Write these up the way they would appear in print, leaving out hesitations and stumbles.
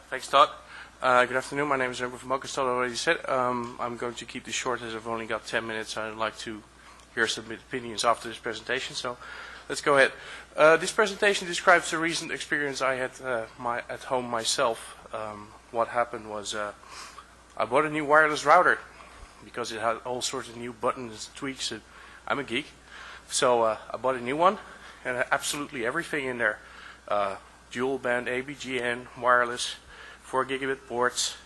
Thanks, Todd. Good afternoon. My name is Remco from Mook, as Todd already said. I'm going to keep this short as I've only got 10 minutes. I'd like to hear some opinions after this presentation, so let's go ahead. This presentation describes the recent experience I had at home myself. What happened was I bought a new wireless router because it had all sorts of new buttons and tweaks. And I'm a geek, so I bought a new one and had absolutely everything in there. Dual band, ABGN, wireless, 4 gigabit ports,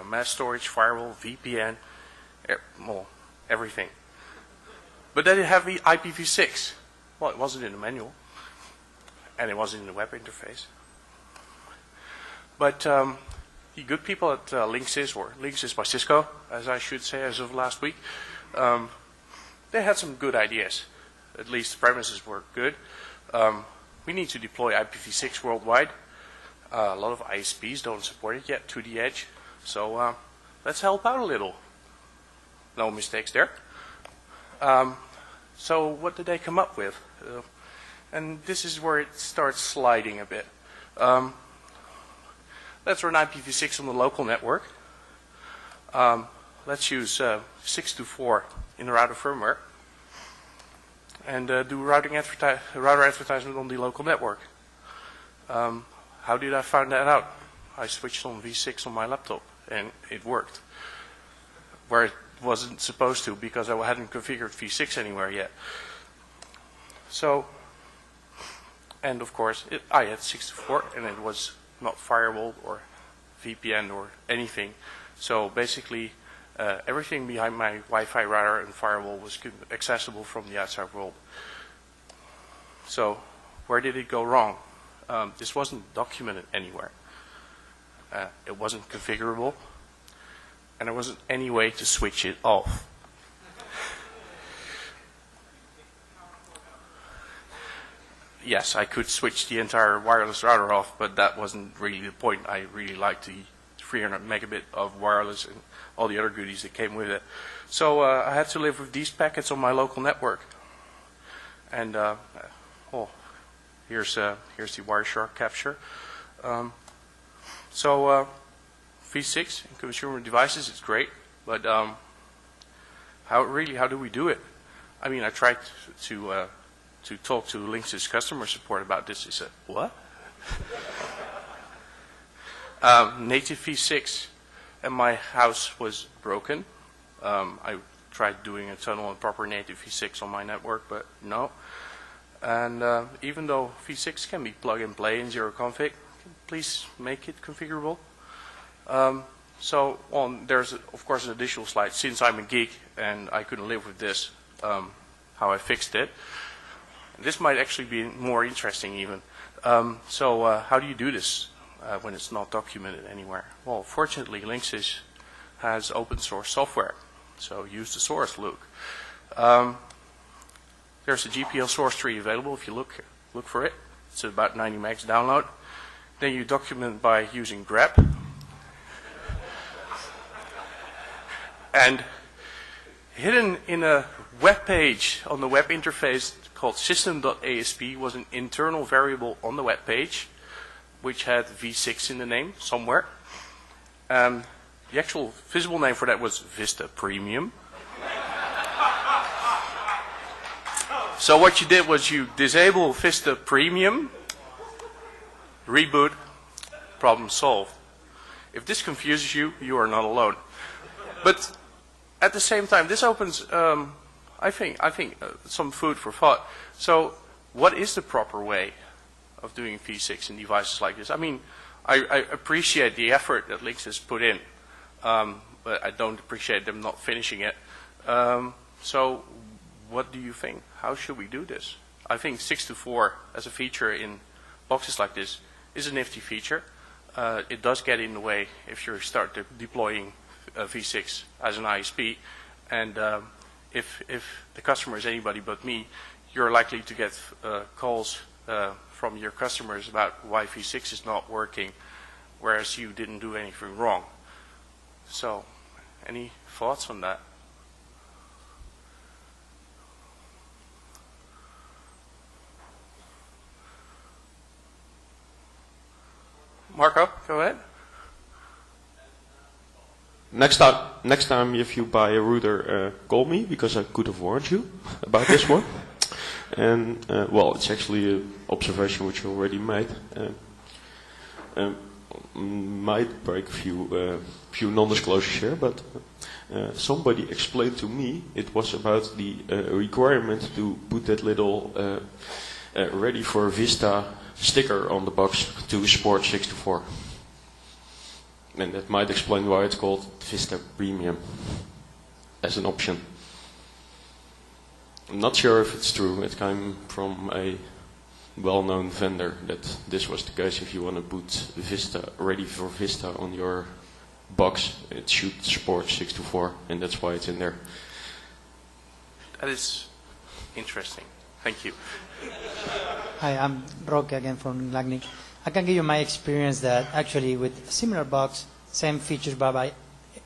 mass storage, firewall, VPN, well, everything. But then it had the IPv6. Well, it wasn't in the manual, and it wasn't in the web interface. But the good people at Linksys, or Linksys by Cisco, as I should say as of last week, they had some good ideas. At least the premises were good. We need to deploy IPv6 worldwide. A lot of ISPs don't support it yet to the edge. So let's help out a little. No mistakes there. So what did they come up with? And this is where it starts sliding a bit. Let's run IPv6 on the local network. Let's use 624 in the router firmware. And do router advertisement on the local network. How did I find that out? I switched on V6 on my laptop, and it worked. Where it wasn't supposed to, because I hadn't configured V6 anywhere yet. So, and of course, I had 624, and it was not firewall or VPN or anything. So basically, everything behind my Wi-Fi router and firewall was accessible from the outside world. So, where did it go wrong? This wasn't documented anywhere. It wasn't configurable, and there wasn't any way to switch it off. Yes, I could switch the entire wireless router off, but that wasn't really the point. I really liked the 300 megabit of wireless and all the other goodies that came with it. So I had to live with these packets on my local network. And here's the Wireshark capture. V6 in consumer devices, it's great, but how do we do it? I mean, I tried to talk to Linksys customer support about this. They said, what? Native V6 and my house was broken. I tried doing a tunnel and proper native V6 on my network, but no. And even though V6 can be plug and play in zero config, please make it configurable. There's of course an additional slide. Since I'm a geek and I couldn't live with this, how I fixed it. This might actually be more interesting even. How do you do this when it's not documented anywhere? Well, fortunately, Linksys has open source software, so use the source, Luke. There's a GPL source tree available if you look for it. It's about 90 megs download. Then you document by using grep. And hidden in a web page on the web interface called system.asp was an internal variable on the web page which had V6 in the name somewhere. The actual visible name for that was Vista Premium. So what you did was you disable Vista Premium, reboot, problem solved. If this confuses you, you are not alone. But at the same time, this opens, I think, some food for thought. So, what is the proper way of doing V6 in devices like this? I mean, I appreciate the effort that Linksys put in, but I don't appreciate them not finishing it. So, what do you think? How should we do this? I think 624 as a feature in boxes like this is a nifty feature. It does get in the way if you start deploying V6 as an ISP, and if the customer is anybody but me, you're likely to get calls from your customers about why V6 is not working, whereas you didn't do anything wrong. So, any thoughts on that? Marco, go ahead. next time if you buy a router, call me, because I could have warned you about this one. And well, it's actually an observation which you already made. Might break a few non-disclosures here, but somebody explained to me it was about the requirement to put that little ready for Vista sticker on the box to support 624. And that might explain why it's called Vista Premium as an option. I'm not sure if it's true. It came from a well-known vendor that this was the case. If you want to put Vista, ready for Vista on your box, it should support 624, and that's why it's in there. That is interesting. Thank you. Hi, I'm Roque again from Lagnic. I can give you my experience that actually with a similar box, same features by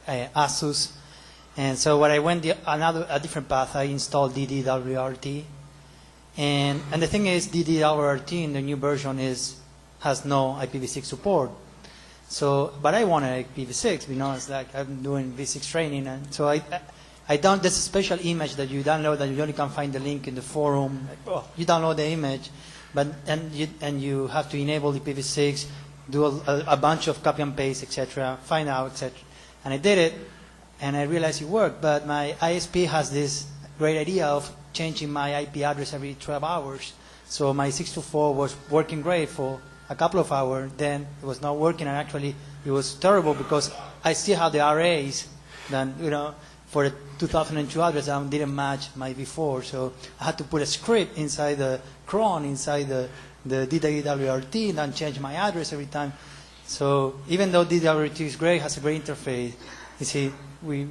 Asus. And so what I went a different path, I installed DDWRT. And the thing is, DDWRT in the new version has no IPv6 support. So, but I wanted IPv6, you know, it's like I'm doing V6 training. And so I download this special image that you download that you only can find the link in the forum. Oh, you download the image, but and you have to enable IPv6, do a bunch of copy and paste, etc., find out, etc. And I did it, and I realized it worked. But my ISP has this great idea of changing my IP address every 12 hours. So my 624 was working great for a couple of hours. Then it was not working, and actually it was terrible because I still have the arrays. Then for the 2002 address that didn't match my before, so I had to put a script inside the cron, inside the DWRT, and then change my address every time. So even though DWRT is great, has a great interface, you see, we're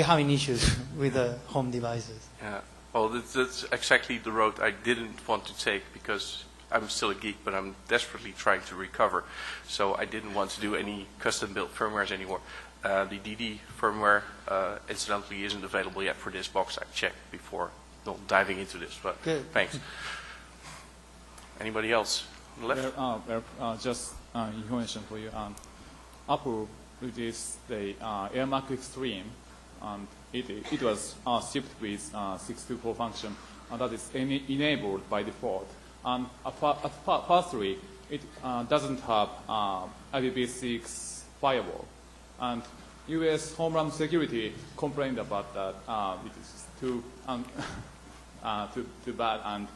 having issues with the home devices. Yeah. Well, that's exactly the road I didn't want to take, because I'm still a geek, but I'm desperately trying to recover. So I didn't want to do any custom-built firmwares anymore. The DD firmware, incidentally, isn't available yet for this box. I checked before diving into this, but good. Thanks. Anybody else on the left? Just information for you. Apple released the AirMac Extreme, and it was shipped with 624 function, and that is enabled by default. And firstly, it doesn't have IPv6 firewall. And U.S. Homeland Security complained about that. It is too bad. And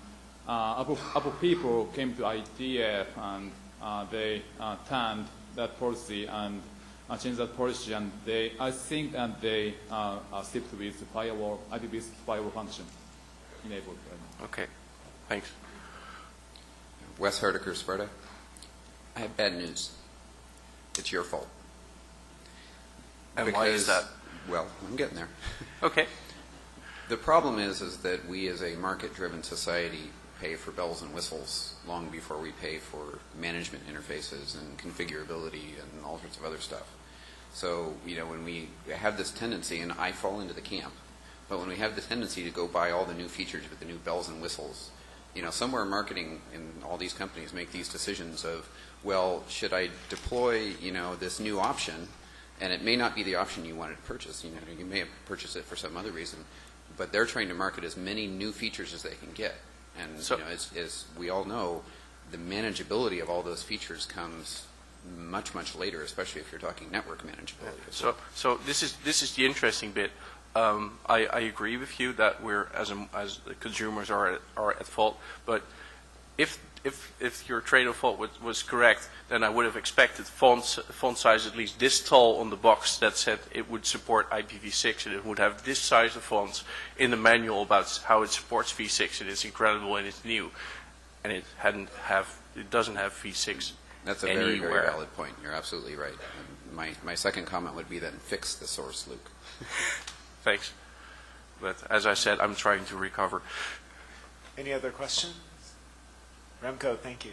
Apple people came to IETF, and they turned that policy and changed that policy. And I think that they shipped with the firewall, IPv6 firewall function enabled. Okay, thanks. Wes Hardiker, Sparta. I have bad news. It's your fault. And why is that? Well, I'm getting there. Okay. The problem is that we as a market-driven society pay for bells and whistles long before we pay for management interfaces and configurability and all sorts of other stuff. So, when we have this tendency, and I fall into the camp, but when we have the tendency to go buy all the new features with the new bells and whistles, somewhere marketing in all these companies make these decisions of, well, should I deploy, this new option? And it may not be the option you wanted to purchase. You may have purchased it for some other reason, but they're trying to market as many new features as they can get. And so, as we all know, the manageability of all those features comes much, much later, especially if you're talking network manageability. So this is the interesting bit. I agree with you that we're as the consumers are at fault, but if your train of thought was correct, then I would have expected font size at least this tall on the box that said it would support IPv6, and it would have this size of fonts in the manual about how it supports v6, and it's incredible and it's new, and it doesn't have v6. That's a very, very valid point. You're absolutely right. And my second comment would be then fix the source, Luke. Thanks. But as I said, I'm trying to recover. Any other questions? Remco, thank you.